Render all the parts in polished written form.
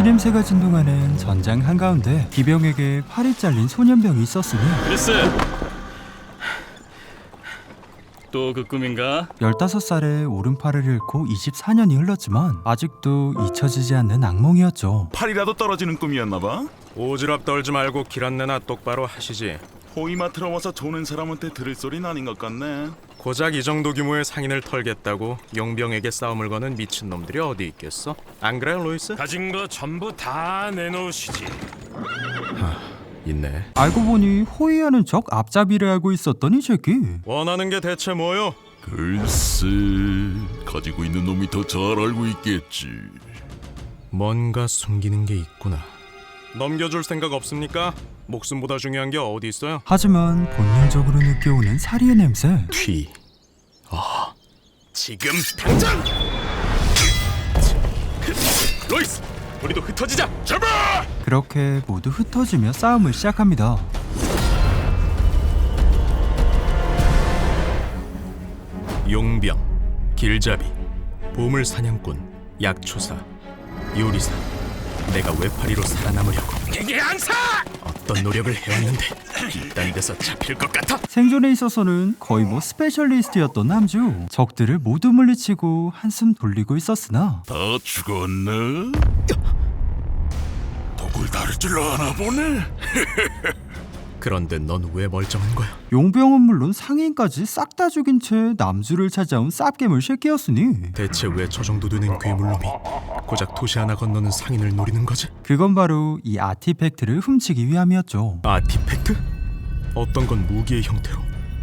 피냄새가 진동하는 전장 한가운데 기병에게 팔이 잘린 소년병이 있었으니 크리스! 또 그 꿈인가? 15살에 오른팔을 잃고 24년이 흘렀지만 아직도 잊혀지지 않는 악몽이었죠. 팔이라도 떨어지는 꿈이었나봐. 오지랖 떨지 말고 길 안내나 똑바로 하시지. 호위마 틀어와서 조는 사람한테 들을 소리는 아닌 것 같네. 고작 이 정도 규모의 상인을 털겠다고 용병에게 싸움을 거는 미친놈들이 어디 있겠어? 안 그래, 로이스? 가진 거 전부 다 내놓으시지. 있네. 알고 보니 호위하는 적 앞잡이를 알고 있었던 이 새끼. 원하는 게 대체 뭐요? 글쎄, 가지고 있는 놈이 더 잘 알고 있겠지. 뭔가 숨기는 게 있구나. 넘겨줄 생각 없습니까? 목숨보다 중요한 게 어디 있어요? 하지만 본능적으로 느껴오는 사리의 냄새. 튀. 지금 당장! 로이스! 우리도 흩어지자! 잡아! 그렇게 모두 흩어지며 싸움을 시작합니다. 용병, 길잡이, 보물사냥꾼, 약초사, 요리사. 내가 외파리로 살아남으려고 이게 안사! 어떤 노력을 해왔는데 이딴 데서 잡힐 것 같아? 생존에 있어서는 거의 스페셜리스트였던 남주. 적들을 모두 물리치고 한숨 돌리고 있었으나 다 죽었네? 독을 다룰 줄 아나 보네. 그런데 넌 왜 멀쩡한 거야? 용병은 물론 상인까지 싹 다 죽인 채 남주를 찾아온 쌉괴물 새끼였으니 대체 왜 저 정도 되는 괴물놈이 고작 도시 하나 건너는 상인을 노리는 거지? 그건 바로 이 아티팩트를 훔치기 위함이었죠. 아티팩트? 어떤 건 무기의 형태로,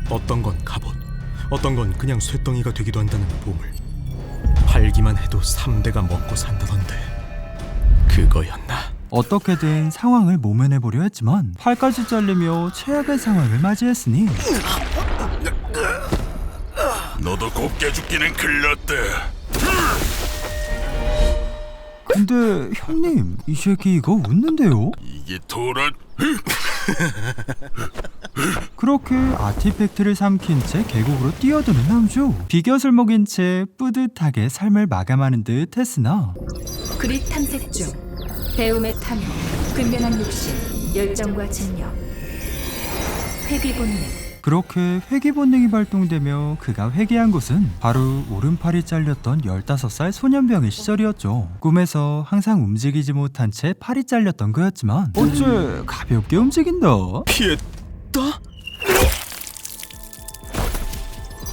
어떤 건 갑옷, 어떤 건 그냥 쇳덩이가 되기도 한다는 보물. 팔기만 해도 3대가 먹고 산다던데 그거였나? 어떻게든 상황을 모면해보려 했지만 팔까지 잘리며 최악의 상황을 맞이했으니 너도 곱게 죽기는 글렀대. 근데 형님, 이 새끼 이거 웃는데요? 이게 도란. 그렇게 아티팩트를 삼킨 채 계곡으로 뛰어드는 남주. 비곁을 먹인 채 뿌듯하게 삶을 마감하는 듯 했으나 그릿 탐색 중 배움의 탐욕, 근면한 욕심, 열정과 증명, 회귀 본능. 그렇게 회귀 본능이 발동되며 그가 회귀한 곳은 바로 오른팔이 잘렸던 15살 소년병의 시절이었죠. 꿈에서 항상 움직이지 못한 채 팔이 잘렸던 그였지만 어째 가볍게 움직인다. 피했다?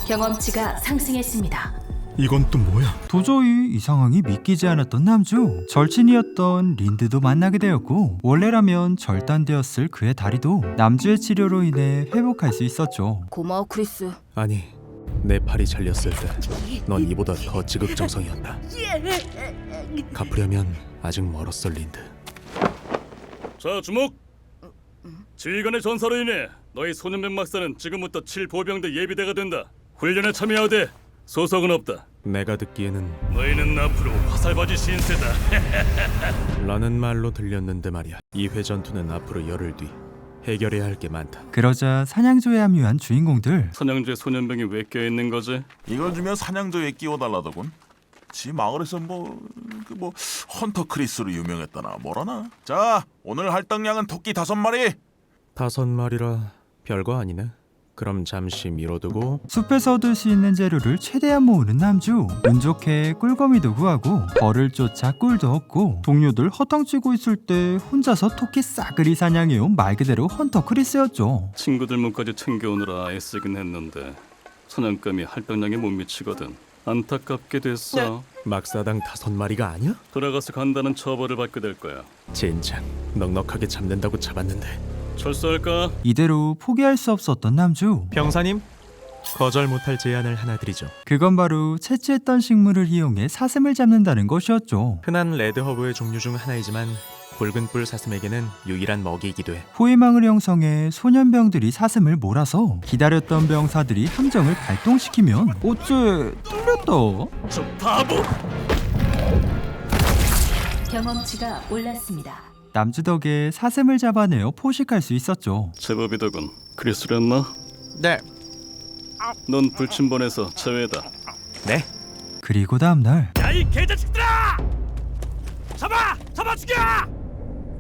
경험치가 상승했습니다. 이건 또 뭐야? 도저히 이 상황이 믿기지 않았던 남주. 절친이었던 린드도 만나게 되었고 원래라면 절단되었을 그의 다리도 남주의 치료로 인해 회복할 수 있었죠. 고마워 크리스. 아니, 내 팔이 잘렸을 때 넌 이보다 더 지극정성이었다. 갚으려면 아직 멀었어, 린드. 자, 주목! 지휘관의 전사로 인해 너희 소년병 막사는 지금부터 7보병대 예비대가 된다. 훈련에 참여하되 소속은 없다. 내가 듣기에는 너희는 앞으로 화살바지 신세다. 라는 말로 들렸는데 말이야. 이 회 전투는 앞으로 열흘 뒤 해결해야 할 게 많다. 그러자 사냥조에 합류한 주인공들. 선영주의 소년병이 왜 껴있는 거지? 이걸 주면 사냥조에 끼워달라더군. 지 마을에서 헌터 크리스로 유명했다나 뭐라나. 자, 오늘 할당량은 토끼 5마리. 5마리라 별거 아니네. 그럼 잠시 미뤄두고 숲에서 얻을 수 있는 재료를 최대한 모으는 남주. 운 좋게 꿀거미도 구하고 벌을 쫓아 꿀도 얻고 동료들 허탕치고 있을 때 혼자서 토끼 싸그리 사냥해온 말 그대로 헌터 크리스였죠. 친구들 몫까지 챙겨오느라 애쓰긴 했는데 사냥감이 할당량에 못 미치거든. 안타깝게 됐어. 막사당 5마리가 아니야? 돌아가서 간다는 처벌을 받게 될 거야. 젠장, 넉넉하게 잡는다고 잡았는데. 철수할까? 이대로 포기할 수 없었던 남주. 병사님, 거절 못할 제안을 하나 드리죠. 그건 바로 채취했던 식물을 이용해 사슴을 잡는다는 것이었죠. 흔한 레드허브의 종류 중 하나이지만 붉은 뿔 사슴에게는 유일한 먹이이기도 해. 호위망을 형성해 소년병들이 사슴을 몰아서 기다렸던 병사들이 함정을 발동시키면 어째 뚫렸다. 저 바보! 경험치가 올랐습니다. 남주 덕에 사슴을 잡아내어 포식할 수 있었죠. 제법이더군. 크리스랬나? 네. 넌 불침번에서 제외다. 네. 그리고 다음날 야이 개자식들아! 잡아 죽여!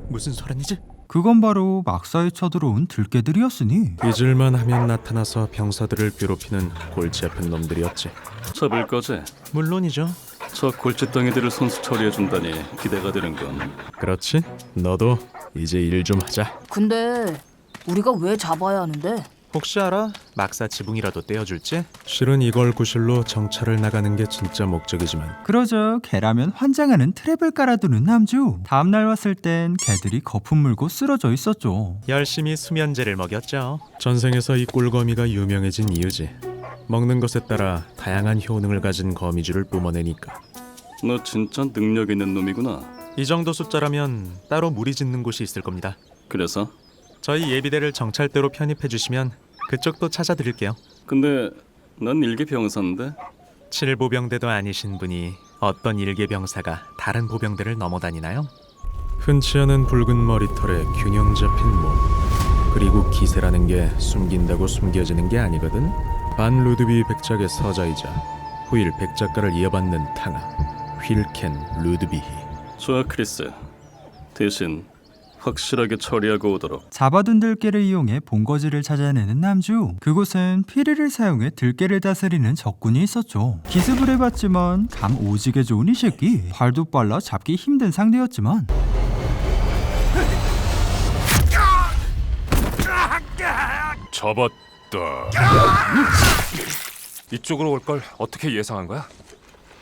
무슨 소란이지? 그건 바로 막사에 쳐들어온 들개들이었으니 잊을만 하면 나타나서 병사들을 괴롭히는 골치 아픈 놈들이었지. 잡을 거지? 물론이죠. 저 골칫덩이들을 손수 처리해준다니 기대가 되는군. 그렇지. 너도 이제 일 좀 하자. 근데 우리가 왜 잡아야 하는데? 혹시 알아? 막사 지붕이라도 떼어줄지? 실은 이걸 구실로 정찰을 나가는 게 진짜 목적이지만 그러자 개라면 환장하는 트랩을 깔아두는 남주. 다음날 왔을 땐 개들이 거품 물고 쓰러져 있었죠. 열심히 수면제를 먹였죠. 전생에서 이 꿀거미가 유명해진 이유지. 먹는 것에 따라 다양한 효능을 가진 거미줄을 뿜어내니까. 너 진짜 능력 있는 놈이구나. 이 정도 숫자라면 따로 무리 짓는 곳이 있을 겁니다. 그래서? 저희 예비대를 정찰대로 편입해 주시면 그쪽도 찾아드릴게요. 근데 난 일개 병사인데? 7보병대도 아니신 분이 어떤 일개 병사가 다른 보병대를 넘어다니나요? 흔치 않은 붉은 머리털에 균형 잡힌 몸, 그리고 기세라는 게 숨긴다고 숨겨지는 게 아니거든. 반 루드비 백작의 서자이자 후일 백작가를 이어받는 탕아 휠켄 루드비히. 좋아 크리스. 대신 확실하게 처리하고 오도록. 잡아둔 들개를 이용해 본거지를 찾아내는 남주. 그곳엔 피리를 사용해 들개를 다스리는 적군이 있었죠. 기습을 해봤지만 감 오지게 좋은 이 새끼. 발도 빨라 잡기 힘든 상대였지만 접었다. 이쪽으로 올 걸 어떻게 예상한 거야?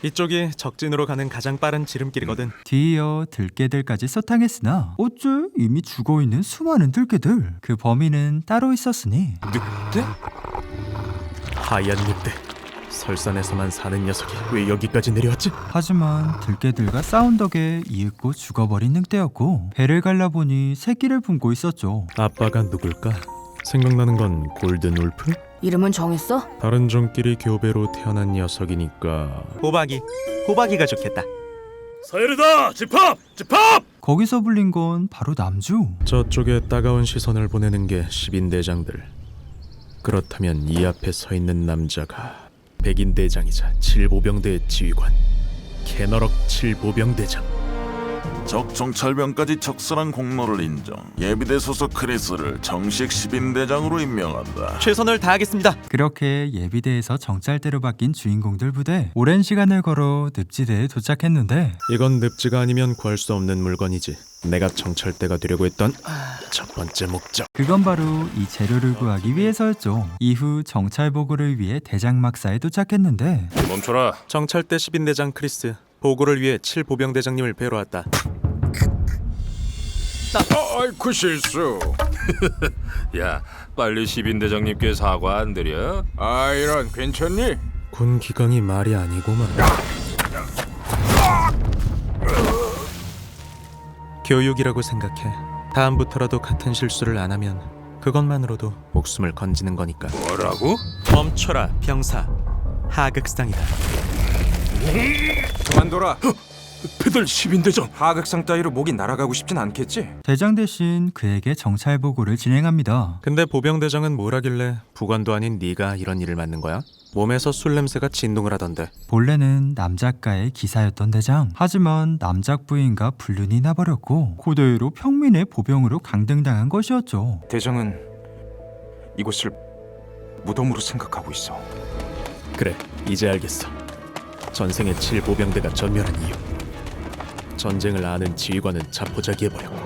이쪽이 적진으로 가는 가장 빠른 지름길이거든. 뒤이어 들개들까지 써탕했으나 어째 이미 죽어있는 수많은 들개들. 그 범인은 따로 있었으니 늑대? 하얀 늑대. 설산에서만 사는 녀석이 왜 여기까지 내려왔지? 하지만 들개들과 싸운 덕에 이윽고 죽어버린 늑대였고 배를 갈라보니 새끼를 품고 있었죠. 아빠가 누굴까? 생각나는 건 골든 울프? 이름은 정했어? 다른 종끼리 교배로 태어난 녀석이니까 호박이가 좋겠다. 사이르다! 집합! 집합! 거기서 불린 건 바로 남주. 저쪽에 따가운 시선을 보내는 게 10인 대장들. 그렇다면 이 앞에 서 있는 남자가 백인 대장이자 7보병대의 지휘관 캐너럭 7보병대장. 적 정찰병까지 적절한 공로를 인정. 예비대 소속 크리스를 정식 10인 대장으로 임명한다. 최선을 다하겠습니다. 그렇게 예비대에서 정찰대로 바뀐 주인공들 부대. 오랜 시간을 걸어 늪지대에 도착했는데 이건 늪지가 아니면 구할 수 없는 물건이지. 내가 정찰대가 되려고 했던 첫 번째 목적. 그건 바로 이 재료를 구하기 위해서였죠. 이후 정찰 보고를 위해 대장 막사에 도착했는데 멈춰라. 정찰대 10인 대장 크리스. 보고를 위해 7보병대장님을 뵈러 왔다. 아이쿠 실수. 야, 빨리 10인 대장님께 사과 안 드려? 아, 이런 괜찮니? 군 기강이 말이 아니고만. 교육이라고 생각해. 다음부터라도 같은 실수를 안 하면 그것만으로도 목숨을 건지는 거니까. 뭐라고? 멈춰라, 병사. 하극상이다. 그만둬라. 배들 10인 대장. 하극상 따위로 목이 날아가고 싶진 않겠지? 대장 대신 그에게 정찰 보고를 진행합니다. 근데 보병대장은 뭘 하길래 부관도 아닌 네가 이런 일을 맡는 거야? 몸에서 술 냄새가 진동을 하던데. 본래는 남작가의 기사였던 대장. 하지만 남작 부인과 불륜이 나버렸고 그대로 평민의 보병으로 강등당한 것이었죠. 대장은 이곳을 무덤으로 생각하고 있어. 그래, 이제 알겠어. 전생에 7보병대가 전멸한 이유. 전쟁을 아는 지휘관은 자포자기해버렸고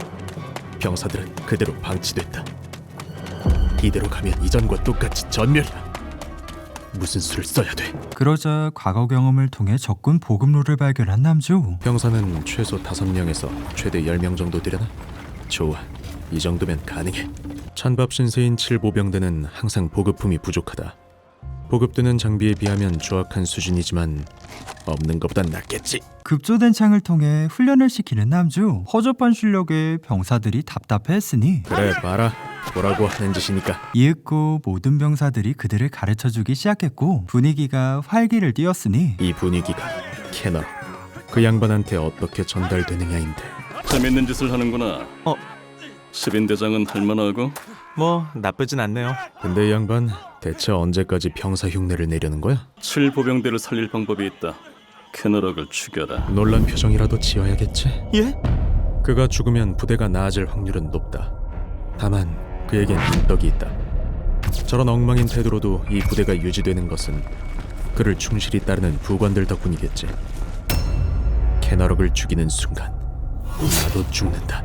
병사들은 그대로 방치됐다. 이대로 가면 이전과 똑같이 전멸이야. 무슨 수를 써야 돼? 그러자 과거 경험을 통해 적군 보급로를 발견한 남주. 병사는 최소 5명에서 최대 10명 정도 되려나? 좋아, 이 정도면 가능해. 찬밥 신세인 7보병대는 항상 보급품이 부족하다. 보급되는 장비에 비하면 조악한 수준이지만 없는 것보단 낫겠지. 급조된 창을 통해 훈련을 시키는 남주. 허접한 실력에 병사들이 답답해했으니 그래, 봐라. 뭐라고 하는 짓이니까. 이윽고 모든 병사들이 그들을 가르쳐주기 시작했고 분위기가 활기를 띠었으니 이 분위기가 캐너 그 양반한테 어떻게 전달되느냐인데. 재밌는 짓을 하는구나. 10인 대장은 할만하고? 뭐 나쁘진 않네요. 근데 이 양반 대체 언제까지 병사 흉내를 내려는 거야? 7보병대를 살릴 방법이 있다. 캐너럭을 죽여라. 놀란 표정이라도 지어야겠지. 예? 그가 죽으면 부대가 나아질 확률은 높다. 다만 그에겐 인덕이 있다. 저런 엉망인 태도로도 이 부대가 유지되는 것은 그를 충실히 따르는 부관들 덕분이겠지. 캐너럭을 죽이는 순간 나도 죽는다.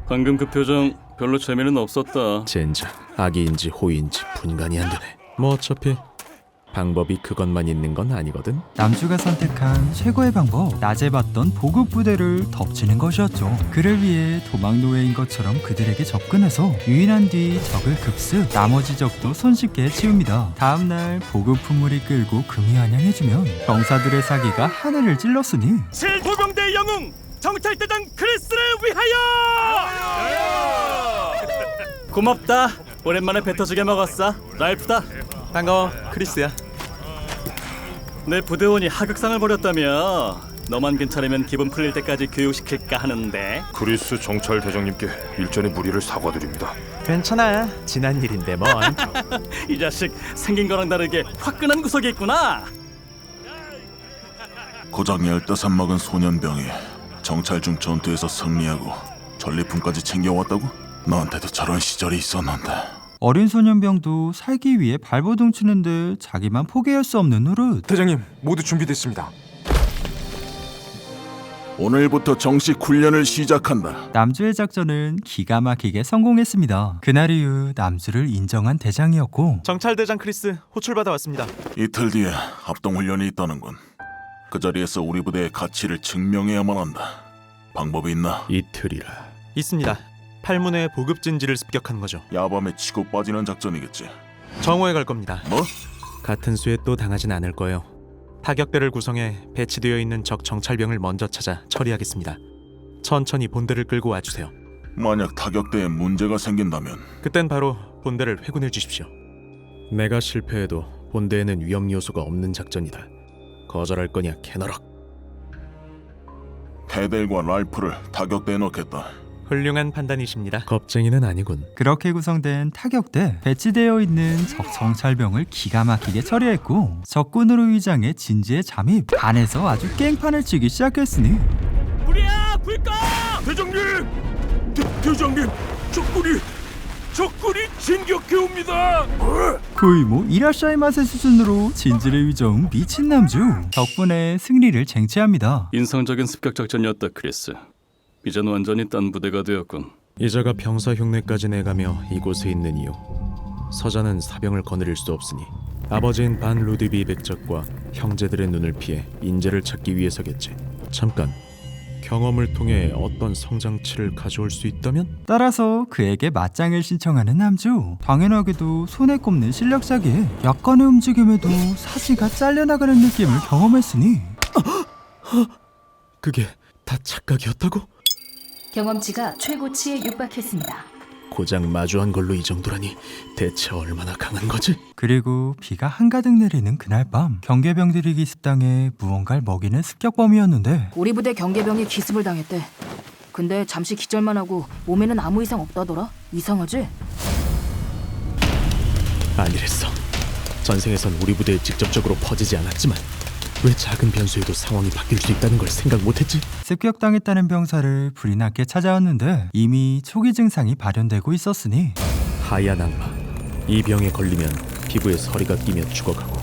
방금 그 표정 별로 재미는 없었다. 젠장, 악의인지 호의인지 분간이 안 되네. 뭐 어차피 방법이 그것만 있는 건 아니거든. 남주가 선택한 최고의 방법, 낮에 봤던 보급 부대를 덮치는 것이었죠. 그를 위해 도망 노예인 것처럼 그들에게 접근해서 유인한 뒤 적을 급습, 나머지 적도 손쉽게 치웁니다. 다음날 보급 품물이 끌고 금이환영해주면 병사들의 사기가 하늘을 찔렀으니 7보병대 영웅 정찰대장 크리스를 위하여! 고맙다. 오랜만에 배 터지게 먹었어. 랄프다. 반가워, 크리스야. 내 부대원이 하극상을 벌였다며. 너만 괜찮으면 기분 풀릴 때까지 교육시킬까 하는데. 크리스 정찰 대장님께 일전의 무리를 사과드립니다. 괜찮아, 지난 일인데 뭘. 이 자식 생긴 거랑 다르게 화끈한 구석이 있구나. 고작 15 먹은 소년병이 정찰 중 전투에서 승리하고 전리품까지 챙겨왔다고? 너한테도 저런 시절이 있었는데. 어린 소년병도 살기 위해 발버둥 치는데 자기만 포기할 수 없는 노릇. 대장님, 모두 준비됐습니다. 오늘부터 정식 훈련을 시작한다. 남주의 작전은 기가 막히게 성공했습니다. 그날 이후 남주를 인정한 대장이었고 정찰대장 크리스 호출받아 왔습니다. 이틀 뒤에 합동훈련이 있다는군. 그 자리에서 우리 부대의 가치를 증명해야만 한다. 방법이 있나? 이틀이라. 있습니다. 8문의 보급진지를 습격한 거죠. 야밤에 치고 빠지는 작전이겠지. 정오에 갈 겁니다. 뭐? 같은 수에 또 당하진 않을 거예요. 타격대를 구성해 배치되어 있는 적 정찰병을 먼저 찾아 처리하겠습니다. 천천히 본대를 끌고 와주세요. 만약 타격대에 문제가 생긴다면 그땐 바로 본대를 회군해 주십시오. 내가 실패해도 본대에는 위험 요소가 없는 작전이다. 거절할 거냐, 캐너럭? 페델과 랄프를 타격대에 넣겠다. 훌륭한 판단이십니다. 겁쟁이는 아니군. 그렇게 구성된 타격대, 배치되어 있는 적 정찰병을 기가 막히게 처리했고 적군으로 위장해 진지에 잠입, 안에서 아주 깽판을 치기 시작했으니 불이야, 불 꺼! 대장님! 대장님! 적군이 진격해 옵니다! 거의 뭐 이라샤이 맛의 수준으로 진지를 위정 미친 남주. 덕분에 승리를 쟁취합니다. 인상적인 습격 작전이었다, 크리스. 이젠 완전히 딴 부대가 되었군. 이자가 병사 흉내까지 내가며 이곳에 있는 이유. 서자는 사병을 거느릴 수 없으니 아버지인 반 루드비 백작과 형제들의 눈을 피해 인재를 찾기 위해서겠지. 잠깐, 경험을 통해 어떤 성장치를 가져올 수 있다면? 따라서 그에게 맞짱을 신청하는 남주. 당연하게도 손에 꼽는 실력자기에 약간의 움직임에도 사지가 잘려나가는 느낌을 경험했으니 그게 다 착각이었다고? 경험치가 최고치에 육박했습니다. 고작 마주한 걸로 이 정도라니 대체 얼마나 강한 거지? 그리고 비가 한가득 내리는 그날 밤, 경계병들이 기습당해 무언가를 먹이는 습격범이었는데 우리 부대 경계병이 기습을 당했대. 근데 잠시 기절만 하고 몸에는 아무 이상 없다더라. 이상하지? 아니랬어. 전생에선 우리 부대에 직접적으로 퍼지지 않았지만 왜 작은 변수에도 상황이 바뀔 수 있다는 걸 생각 못했지? 습격당했다는 병사를 불이 나게 찾아왔는데 이미 초기 증상이 발현되고 있었으니 하얀 악마. 이 병에 걸리면 피부에 서리가 끼며 죽어가고,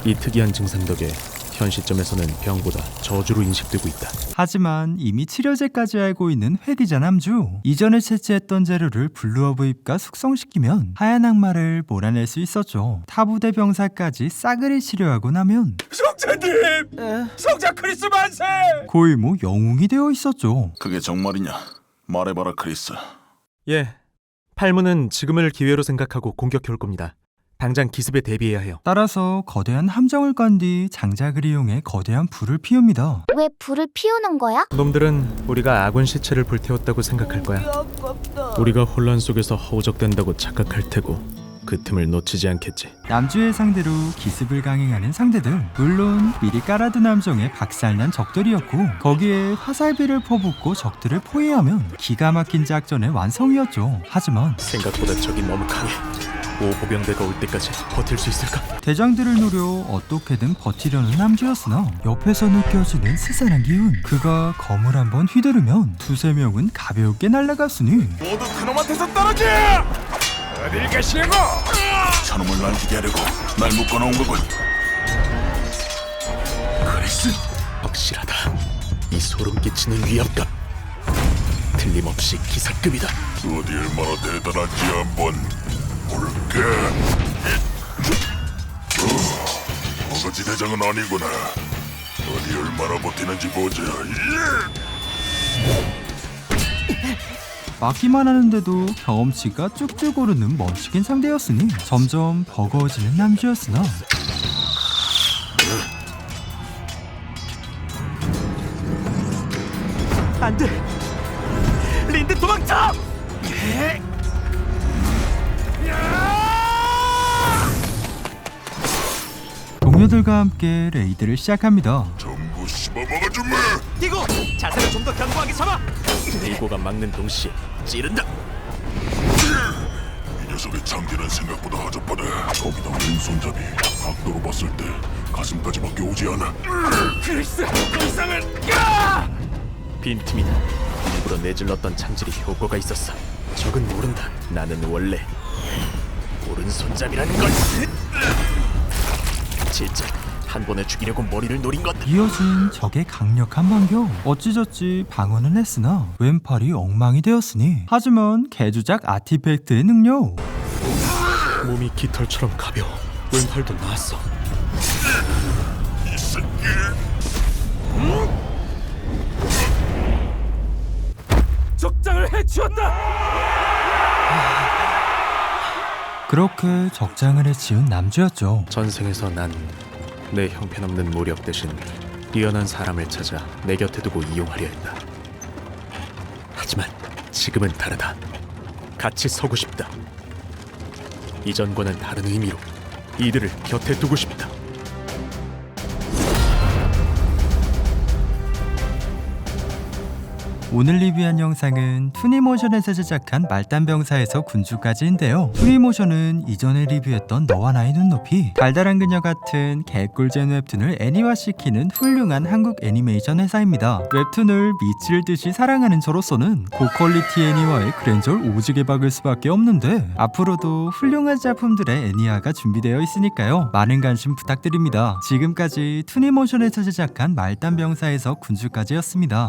이 특이한 증상 덕에 현 시점에서는 병보다 저주로 인식되고 있다. 하지만 이미 치료제까지 알고 있는 회기자 남주. 이전에 채취했던 재료를 블루어브입과 숙성시키면 하얀 악마를 몰아낼 수 있었죠. 타부대 병사까지 싸그리 치료하고 나면 성자님! 성자 크리스 만세! 거의 뭐 영웅이 되어 있었죠. 그게 정말이냐? 말해봐라, 크리스. 예, 8문은 지금을 기회로 생각하고 공격해 올 겁니다. 당장 기습에 대비해야 해요. 따라서 거대한 함정을 깐 뒤 장작을 이용해 거대한 불을 피웁니다. 왜 불을 피우는 거야? 놈들은 우리가 아군 시체를 불태웠다고 생각할 거야. 우리가 혼란 속에서 허우적댄다고 착각할 테고 그 틈을 놓치지 않겠지. 남주의 상대로 기습을 강행하는 상대들, 물론 미리 깔아둔 함정에 박살난 적들이었고 거기에 화살비를 퍼붓고 적들을 포위하면 기가 막힌 작전의 완성이었죠. 하지만 생각보다 적이 너무 강해. 오보병대가 올 때까지 버틸 수 있을까? 대장들을 노려 어떻게든 버티려는 남주였으나 옆에서 느껴지는 스산한 기운. 그가 검을 한번 휘두르면 두세 명은 가볍게 날아갔으니 모두 그놈한테서 떨어져! 어딜 가시려고? 저놈을 날리게 하려고 날 묶어놓은 거군. 크리스, 확실하다. 이 소름 끼치는 위압감. 틀림없이 기사급이다. 어디 얼마나 대단한지 한번 볼게. 어거지 대장은 아니구나. 어디 얼마나 버티는지 보자. 막기만 하는데도 경험치가 쭉쭉 오르는 멋지긴 상대였으니 점점 버거워지는 남주였으나 안돼! 린드 도망쳐! 동료들과 함께 레이드를 시작합니다. 전부 씹어먹어주마. 뛰고! 자세를 좀 더 견고하게 잡아! 리고가 막는 동시에 찌른다! 이 녀석의 장기는 생각보다 허접하네. 거기다 왼손잡이 각도로 봤을 때 가슴까지밖에 오지 않아. 크리스, 그 이상은 빈틈이다. 일부러 내질렀던 창질이 효과가 있었어. 적은 모른다. 나는 원래 오른손잡이라는 걸. 진짜 한 번에 죽이려고 머리를 노린 것. 이어진 적의 강력한 반격. 어찌저찌 방어는 했으나 왼팔이 엉망이 되었으니 하지만 개주작 아티팩트의 능력. 몸이 깃털처럼 가벼워. 왼팔도 나았어. 이 새끼. 적장을 해치웠다. 그렇게 적장을 해치운 남주였죠. 전생에서 난 내 형편없는 모력 대신 뛰어난 사람을 찾아 내 곁에 두고 이용하려 했다. 하지만 지금은 다르다. 같이 서고 싶다. 이전과는 다른 의미로 이들을 곁에 두고 싶다. 오늘 리뷰한 영상은 투니모션에서 제작한 말단병사에서 군주까지인데요. 투니모션은 이전에 리뷰했던 너와 나의 눈높이, 달달한 그녀 같은 개꿀잼 웹툰을 애니화시키는 훌륭한 한국 애니메이션 회사입니다. 웹툰을 미칠 듯이 사랑하는 저로서는 고퀄리티 애니화에 그랜저를 오지게 박을 수밖에 없는데 앞으로도 훌륭한 작품들의 애니화가 준비되어 있으니까요. 많은 관심 부탁드립니다. 지금까지 투니모션에서 제작한 말단병사에서 군주까지였습니다.